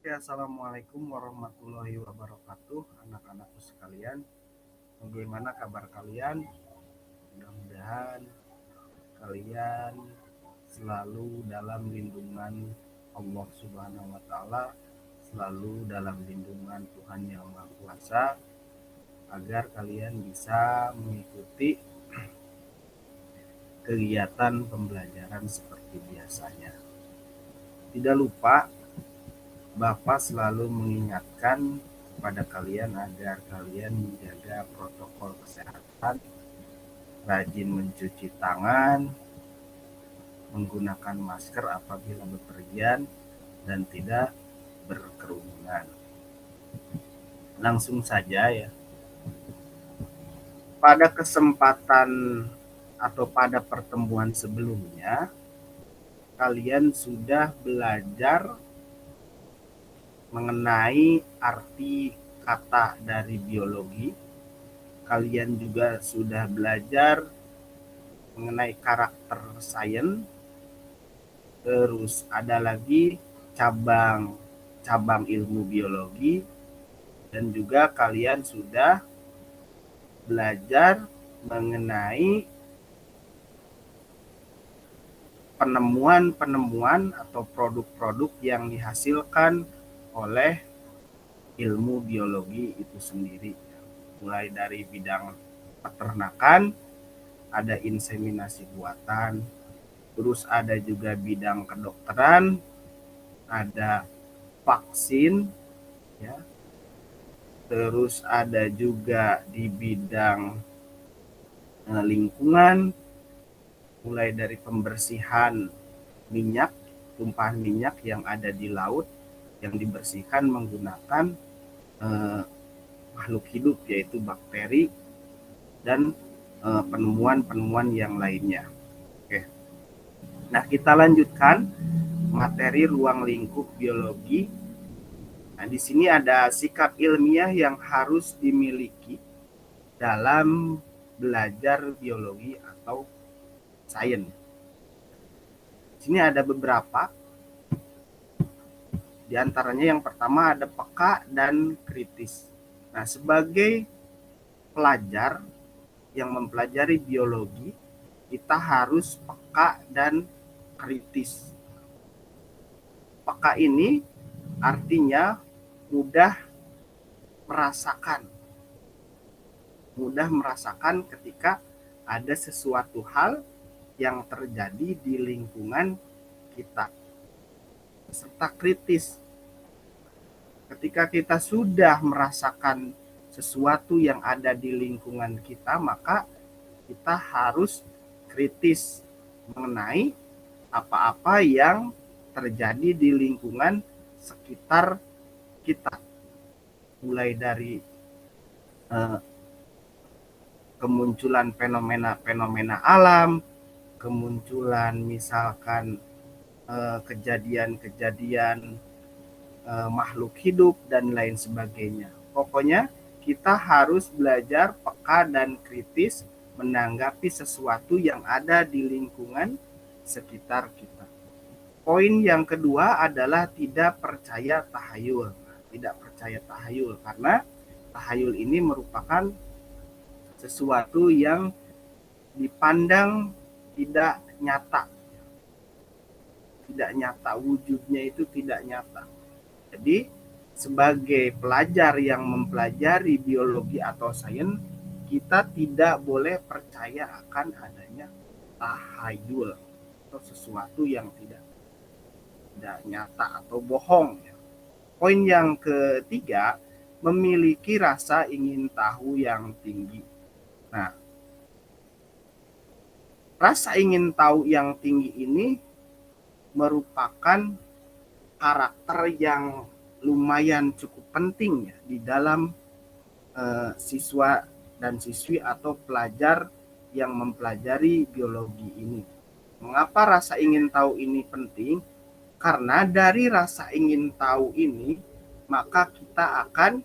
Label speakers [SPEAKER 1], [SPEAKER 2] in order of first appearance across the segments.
[SPEAKER 1] Oke, assalamualaikum warahmatullahi wabarakatuh, anak-anakku sekalian. Bagaimana kabar kalian? Mudah-mudahan kalian selalu dalam lindungan Allah Subhanahu wa Ta'ala, selalu dalam lindungan Tuhan Yang Maha Kuasa, agar kalian bisa mengikuti kegiatan pembelajaran seperti biasanya. Tidak lupa, Bapak selalu mengingatkan kepada kalian agar kalian menjaga protokol kesehatan, rajin mencuci tangan, menggunakan masker apabila bepergian, dan tidak berkerumunan. Langsung saja ya. Pada kesempatan atau pada pertemuan sebelumnya, kalian sudah belajar mengenai arti kata dari biologi. Kalian juga sudah belajar mengenai karakter sains. Terus ada lagi cabang ilmu biologi, dan juga kalian sudah belajar mengenai penemuan-penemuan atau produk-produk yang dihasilkan oleh ilmu biologi itu sendiri, mulai dari bidang peternakan, ada inseminasi buatan, terus ada juga bidang kedokteran, ada vaksin, ya, terus ada juga di bidang lingkungan, mulai dari pembersihan minyak, tumpahan minyak yang ada di laut, yang dibersihkan menggunakan makhluk hidup yaitu bakteri, dan penemuan-penemuan yang lainnya. Oke. Nah, kita lanjutkan materi ruang lingkup biologi. Nah, di sini ada sikap ilmiah yang harus dimiliki dalam belajar biologi atau sains. Di sini ada beberapa. Di antaranya yang pertama ada peka dan kritis. Nah, sebagai pelajar yang mempelajari biologi, kita harus peka dan kritis. Peka ini artinya mudah merasakan ketika ada sesuatu hal yang terjadi di lingkungan kita. Serta kritis, ketika kita sudah merasakan sesuatu yang ada di lingkungan kita, maka kita harus kritis mengenai apa-apa yang terjadi di lingkungan sekitar kita, mulai dari kemunculan fenomena-fenomena alam, kemunculan misalkan kejadian-kejadian makhluk hidup dan lain sebagainya. Pokoknya kita harus belajar peka dan kritis menanggapi sesuatu yang ada di lingkungan sekitar kita. Poin yang kedua adalah tidak percaya tahayul. Tidak percaya tahayul karena tahayul ini merupakan sesuatu yang dipandang tidak nyata. Tidak nyata, wujudnya itu tidak nyata. Jadi sebagai pelajar yang mempelajari biologi atau sains, kita tidak boleh percaya akan adanya tahayul atau sesuatu yang tidak nyata atau bohong. Poin yang ketiga, memiliki rasa ingin tahu yang tinggi. Nah, rasa ingin tahu yang tinggi ini merupakan karakter yang lumayan cukup penting ya di dalam siswa dan siswi atau pelajar yang mempelajari biologi ini. Mengapa rasa ingin tahu ini penting? Karena dari rasa ingin tahu ini, maka kita akan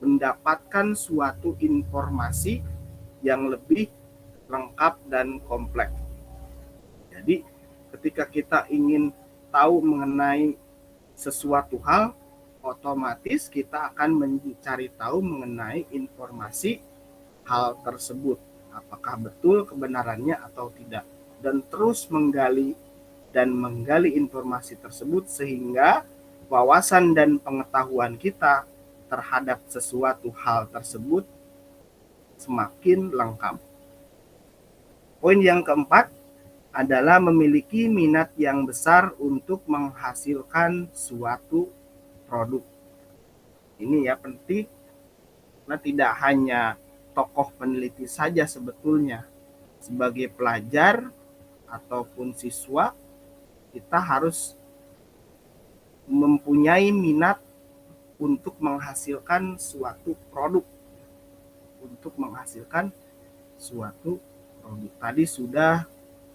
[SPEAKER 1] mendapatkan suatu informasi yang lebih lengkap dan kompleks. Jadi ketika kita ingin tahu mengenai sesuatu hal, otomatis kita akan mencari tahu mengenai informasi hal tersebut, apakah betul kebenarannya atau tidak, dan terus menggali informasi tersebut sehingga wawasan dan pengetahuan kita terhadap sesuatu hal tersebut semakin lengkap. Poin yang keempat adalah memiliki minat yang besar untuk menghasilkan suatu produk. Ini ya penting, karena tidak hanya tokoh peneliti saja sebetulnya. Sebagai pelajar ataupun siswa, kita harus mempunyai minat untuk menghasilkan suatu produk. Tadi sudah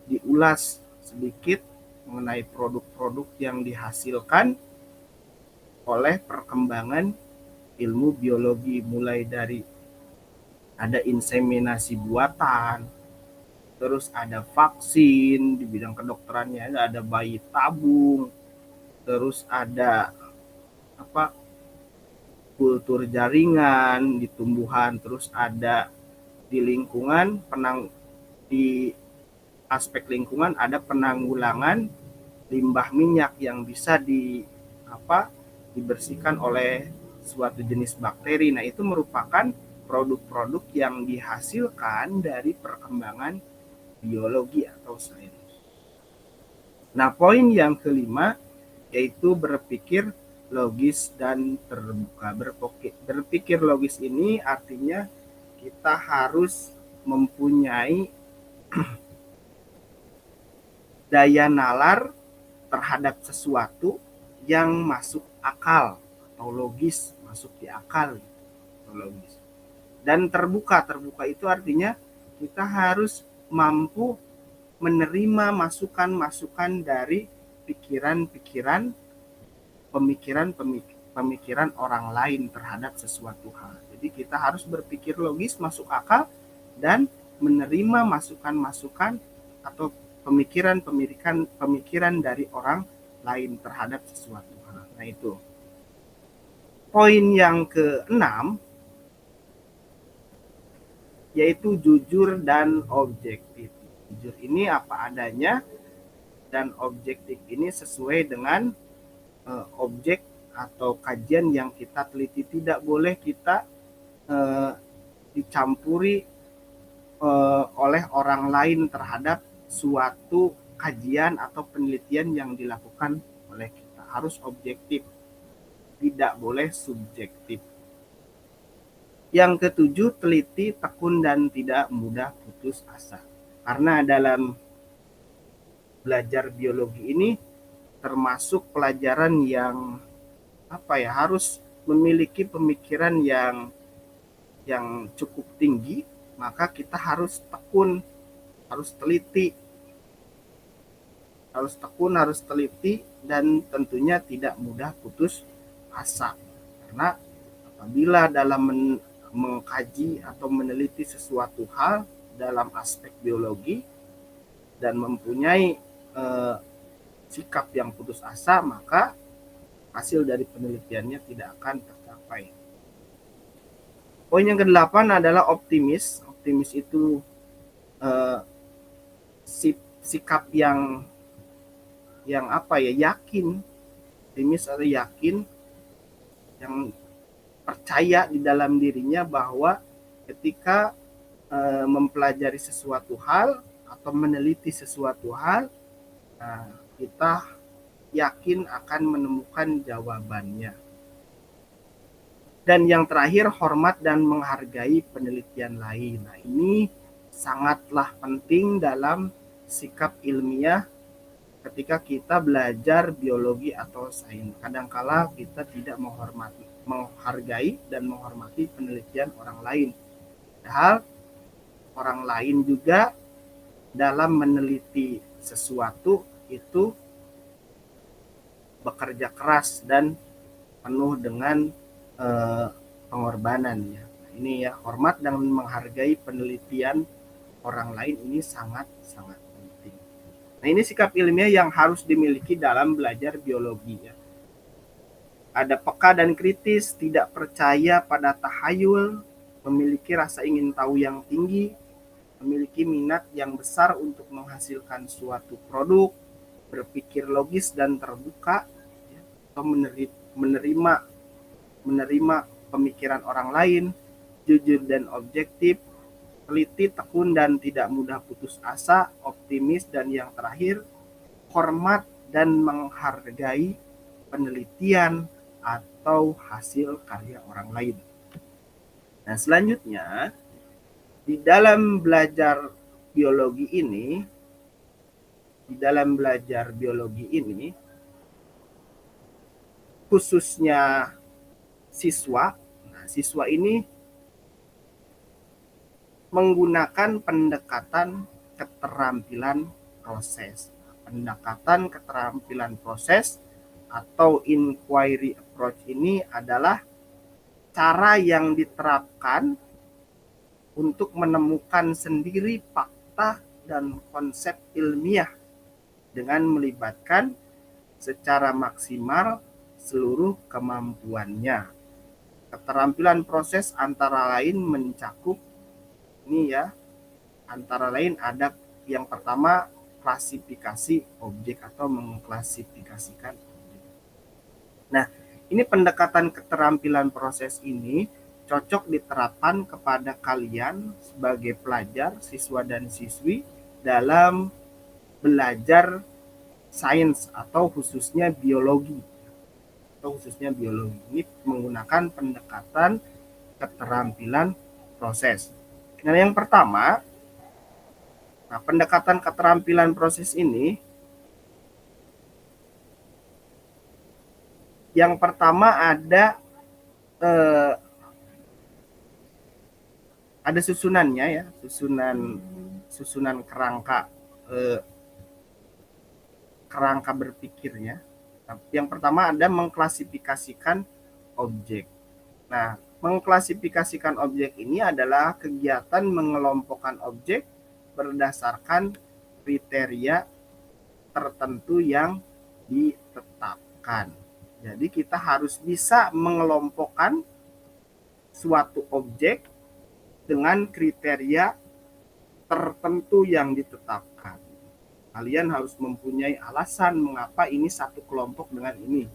[SPEAKER 1] diulas sedikit mengenai produk-produk yang dihasilkan oleh perkembangan ilmu biologi, mulai dari ada inseminasi buatan, terus ada vaksin di bidang kedokterannya, ada bayi tabung, terus ada kultur jaringan di tumbuhan, terus ada di lingkungan, di aspek lingkungan ada penanggulangan limbah minyak yang bisa dibersihkan oleh suatu jenis bakteri. Nah, itu merupakan produk-produk yang dihasilkan dari perkembangan biologi atau sains. Nah, poin yang kelima yaitu berpikir logis dan terbuka. Berpikir logis ini artinya kita harus mempunyai daya nalar terhadap sesuatu yang masuk akal atau logis, masuk di akal atau logis. Dan terbuka itu artinya kita harus mampu menerima masukan-masukan dari pemikiran orang lain terhadap sesuatu hal. Jadi kita harus berpikir logis, masuk akal, dan menerima masukan-masukan atau pemikiran dari orang lain terhadap sesuatu hal. Nah, itu. Poin yang keenam yaitu jujur dan objektif. Jujur ini apa adanya, dan objektif ini sesuai dengan objek atau kajian yang kita teliti. Tidak boleh kita dicampuri oleh orang lain terhadap suatu kajian atau penelitian yang dilakukan oleh kita. Harus objektif, tidak boleh subjektif. Yang ketujuh, teliti, tekun, dan tidak mudah putus asa. Karena dalam belajar biologi ini termasuk pelajaran yang harus memiliki pemikiran yang cukup tinggi, maka kita harus tekun, harus teliti, dan tentunya tidak mudah putus asa. Karena apabila dalam mengkaji atau meneliti sesuatu hal dalam aspek biologi dan mempunyai sikap yang putus asa, maka hasil dari penelitiannya tidak akan tercapai. Poin yang ke-8 adalah optimis. Optimis itu sikap yang yakin. Optimis atau yakin, yang percaya di dalam dirinya bahwa ketika mempelajari sesuatu hal atau meneliti sesuatu hal, kita yakin akan menemukan jawabannya. Dan yang terakhir, hormat dan menghargai penelitian lain. Nah, ini sangatlah penting dalam sikap ilmiah ketika kita belajar biologi atau sains. Kadangkala kita tidak menghargai dan menghormati penelitian orang lain. Padahal orang lain juga dalam meneliti sesuatu itu bekerja keras dan penuh dengan pengorbanan ya. Nah, ini ya, hormat dan menghargai penelitian orang lain ini sangat-sangat penting. Nah, ini sikap ilmiah yang harus dimiliki dalam belajar biologi ya. Ada peka dan kritis, tidak percaya pada tahayul, memiliki rasa ingin tahu yang tinggi, memiliki minat yang besar untuk menghasilkan suatu produk, berpikir logis dan terbuka, atau menerima pemikiran orang lain, jujur dan objektif, teliti, tekun dan tidak mudah putus asa, optimis, dan yang terakhir, hormat dan menghargai penelitian atau hasil karya orang lain. Nah, selanjutnya di dalam belajar biologi ini, khususnya siswa, siswa ini menggunakan pendekatan keterampilan proses. Pendekatan keterampilan proses atau inquiry approach ini adalah cara yang diterapkan untuk menemukan sendiri fakta dan konsep ilmiah dengan melibatkan secara maksimal seluruh kemampuannya. Keterampilan proses antara lain mencakup antara lain ada yang pertama klasifikasi objek atau mengklasifikasikan objek. Nah, ini pendekatan keterampilan proses ini cocok diterapkan kepada kalian sebagai pelajar, siswa dan siswi dalam belajar sains atau khususnya biologi. Ini menggunakan pendekatan keterampilan proses. Nah, yang pertama, pendekatan keterampilan proses ini, yang pertama ada susunannya ya, susunan kerangka berpikirnya. Yang pertama ada mengklasifikasikan objek. Nah, mengklasifikasikan objek ini adalah kegiatan mengelompokkan objek berdasarkan kriteria tertentu yang ditetapkan. Jadi kita harus bisa mengelompokkan suatu objek dengan kriteria tertentu yang ditetapkan. Kalian harus mempunyai alasan mengapa ini satu kelompok dengan ini.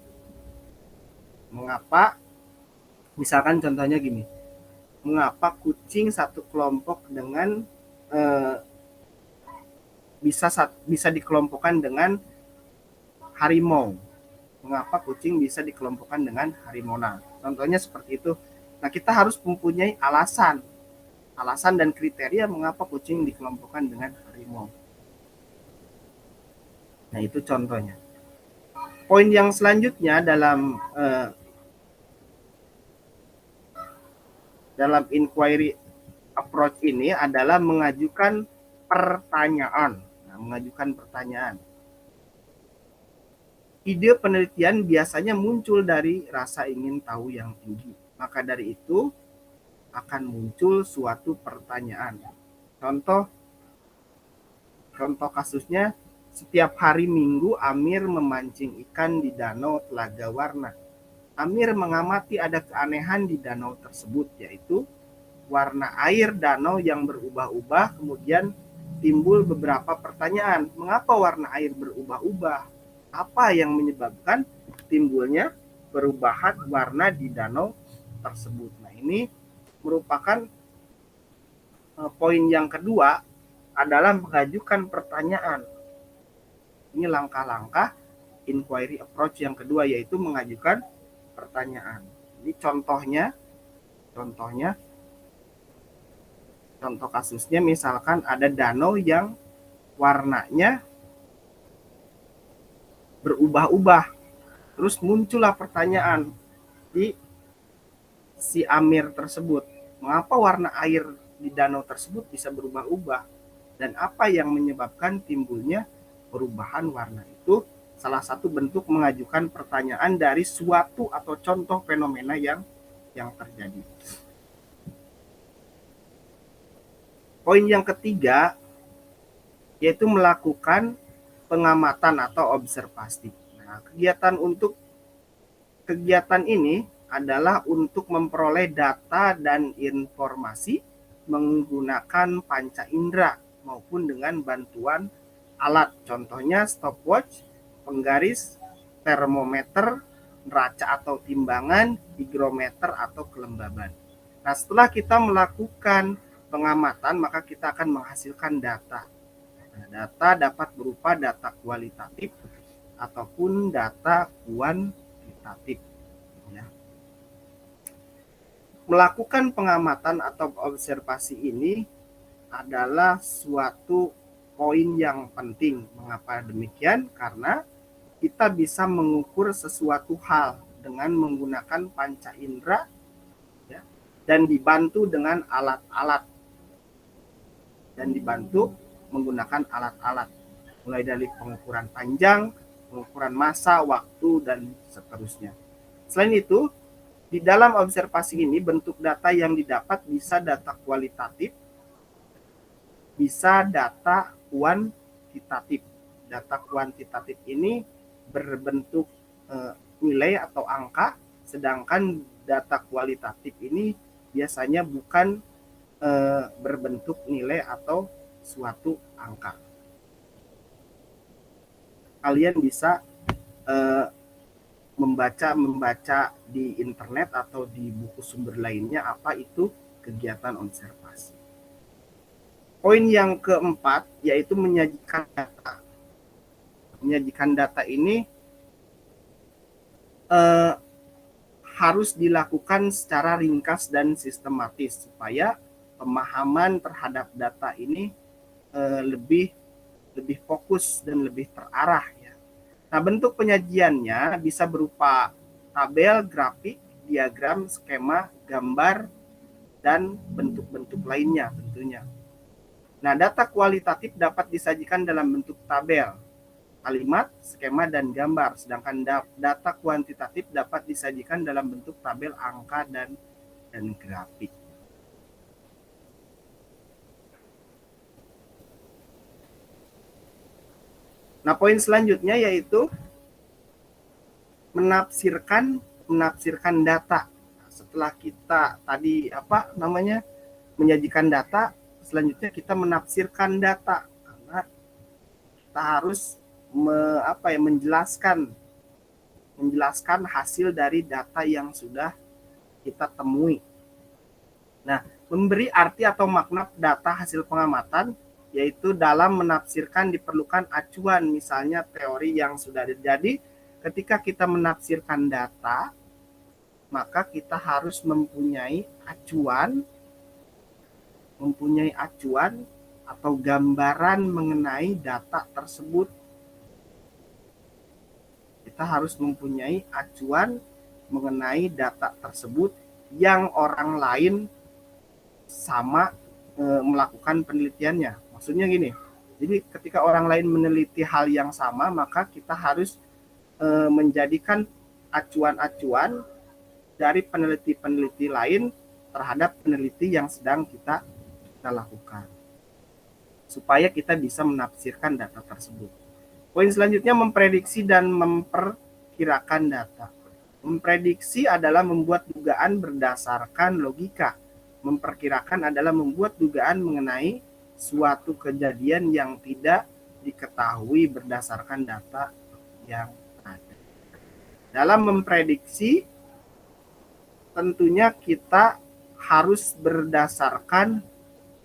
[SPEAKER 1] Mengapa, misalkan contohnya gini, mengapa kucing satu kelompok dengan bisa dikelompokkan dengan harimau. Mengapa kucing bisa dikelompokkan dengan harimau? Nah, contohnya seperti itu. Nah, kita harus mempunyai alasan dan kriteria mengapa kucing dikelompokkan dengan harimau. Nah, itu contohnya. Poin yang selanjutnya dalam inquiry approach ini adalah mengajukan pertanyaan. Ide penelitian biasanya muncul dari rasa ingin tahu yang tinggi. Maka dari itu akan muncul suatu pertanyaan. Contoh kasusnya, setiap hari Minggu Amir memancing ikan di danau Telaga Warna. Amir mengamati ada keanehan di danau tersebut, yaitu warna air danau yang berubah-ubah. Kemudian timbul beberapa pertanyaan. Mengapa warna air berubah-ubah? Apa yang menyebabkan timbulnya perubahan warna di danau tersebut? Nah, ini merupakan poin yang kedua adalah mengajukan pertanyaan. Ini langkah-langkah inquiry approach yang kedua, yaitu mengajukan pertanyaan. Ini contoh kasusnya misalkan ada danau yang warnanya berubah-ubah. Terus muncullah pertanyaan di si Amir tersebut. Mengapa warna air di danau tersebut bisa berubah-ubah? Dan apa yang menyebabkan timbulnya perubahan warna itu? Salah satu bentuk mengajukan pertanyaan dari suatu atau contoh fenomena yang terjadi. Poin yang ketiga yaitu melakukan pengamatan atau observasi. Nah, kegiatan untuk Kegiatan ini adalah untuk memperoleh data dan informasi menggunakan panca indera maupun dengan bantuan alat. Contohnya stopwatch, penggaris, termometer, neraca atau timbangan, higrometer atau kelembaban. Nah, setelah kita melakukan pengamatan, maka kita akan menghasilkan data. Nah, data dapat berupa data kualitatif ataupun data kuantitatif. Ya. Melakukan pengamatan atau observasi ini adalah suatu poin yang penting. Mengapa demikian? Karena kita bisa mengukur sesuatu hal dengan menggunakan panca indera, ya, dan dibantu dengan alat-alat, dan dibantu menggunakan alat-alat, mulai dari pengukuran panjang, pengukuran massa, waktu, dan seterusnya. Selain itu, di dalam observasi ini bentuk data yang didapat bisa data kualitatif, bisa data kuantitatif. Data kuantitatif ini berbentuk nilai atau angka, sedangkan data kualitatif ini biasanya bukan berbentuk nilai atau suatu angka. Kalian bisa membaca di internet atau di buku sumber lainnya apa itu kegiatan observasi. Poin yang keempat yaitu menyajikan data. Menyajikan data ini harus dilakukan secara ringkas dan sistematis supaya pemahaman terhadap data ini lebih fokus dan lebih terarah. Ya. Nah, bentuk penyajiannya bisa berupa tabel, grafik, diagram, skema, gambar, dan bentuk-bentuk lainnya tentunya. Nah, data kualitatif dapat disajikan dalam bentuk tabel, kalimat, skema, dan gambar. Sedangkan data kuantitatif dapat disajikan dalam bentuk tabel, angka, dan grafik. Nah, poin selanjutnya yaitu menafsirkan data. Setelah kita tadi menyajikan data, selanjutnya kita menafsirkan data karena kita harus menjelaskan hasil dari data yang sudah kita temui. Nah, memberi arti atau makna data hasil pengamatan yaitu dalam menafsirkan diperlukan acuan, misalnya teori yang sudah terjadi. Ketika kita menafsirkan data, maka kita harus mempunyai acuan atau gambaran mengenai data tersebut. Kita harus mempunyai acuan mengenai data tersebut yang orang lain sama melakukan penelitiannya. Maksudnya gini, jadi ketika orang lain meneliti hal yang sama, maka kita harus menjadikan acuan-acuan dari peneliti-peneliti lain terhadap peneliti yang sedang kita lakukan, supaya kita bisa menafsirkan data tersebut. Poin selanjutnya memprediksi dan memperkirakan data. Memprediksi adalah membuat dugaan berdasarkan logika. Memperkirakan adalah membuat dugaan mengenai suatu kejadian yang tidak diketahui berdasarkan data yang ada. Dalam memprediksi, tentunya kita harus berdasarkan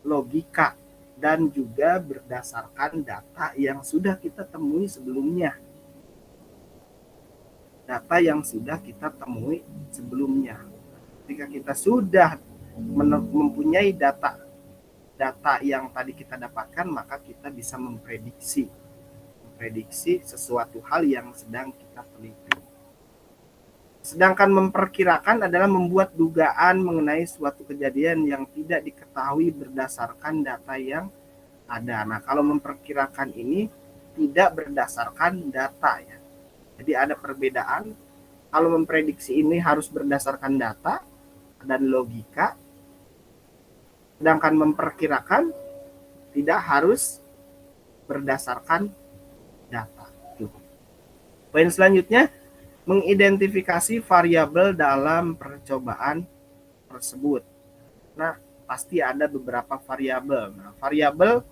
[SPEAKER 1] logika dan juga berdasarkan data yang sudah kita temui sebelumnya. Ketika kita sudah mempunyai data yang tadi kita dapatkan, maka kita bisa memprediksi sesuatu hal yang sedang kita teliti. Sedangkan memperkirakan adalah membuat dugaan mengenai suatu kejadian yang tidak diketahui berdasarkan data yang ada. Nah, kalau memperkirakan ini tidak berdasarkan data ya. Jadi ada perbedaan. Kalau memprediksi ini harus berdasarkan data dan logika. Sedangkan memperkirakan tidak harus berdasarkan data. Poin selanjutnya, mengidentifikasi variabel dalam percobaan tersebut. Nah, pasti ada beberapa variabel. Nah, variabel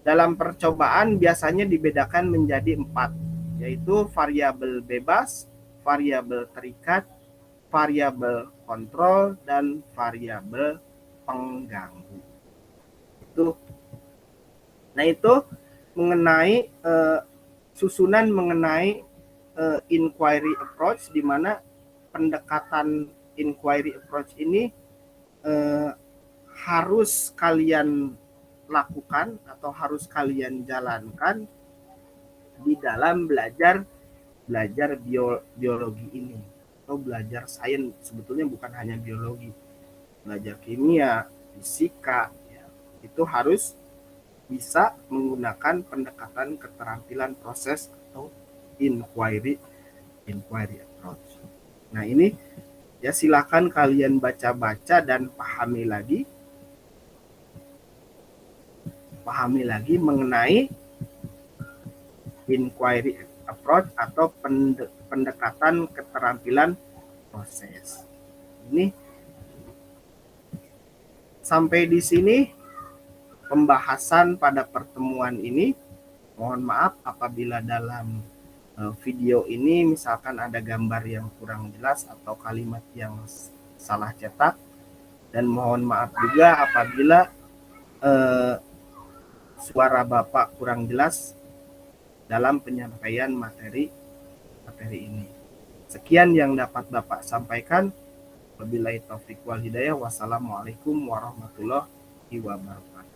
[SPEAKER 1] dalam percobaan biasanya dibedakan menjadi 4, yaitu variabel bebas, variabel terikat, variabel kontrol, dan variabel pengganggu. Itu mengenai susunan mengenai inquiry approach, di mana pendekatan inquiry approach ini harus kalian lakukan atau harus kalian jalankan di dalam belajar biologi ini, atau belajar sains. Sebetulnya bukan hanya biologi, belajar kimia, fisika, ya, itu harus bisa menggunakan pendekatan keterampilan proses atau inquiry approach. Nah, ini ya silakan kalian baca-baca dan pahami lagi mengenai inquiry approach atau pendekatan keterampilan proses. Ini sampai di sini pembahasan pada pertemuan ini. Mohon maaf apabila dalam video ini misalkan ada gambar yang kurang jelas atau kalimat yang salah cetak, dan mohon maaf juga apabila suara Bapak kurang jelas dalam penyampaian materi ini. Sekian yang dapat Bapak sampaikan. Wabillahi taufiq wal hidayah. Wassalamualaikum warahmatullahi wabarakatuh.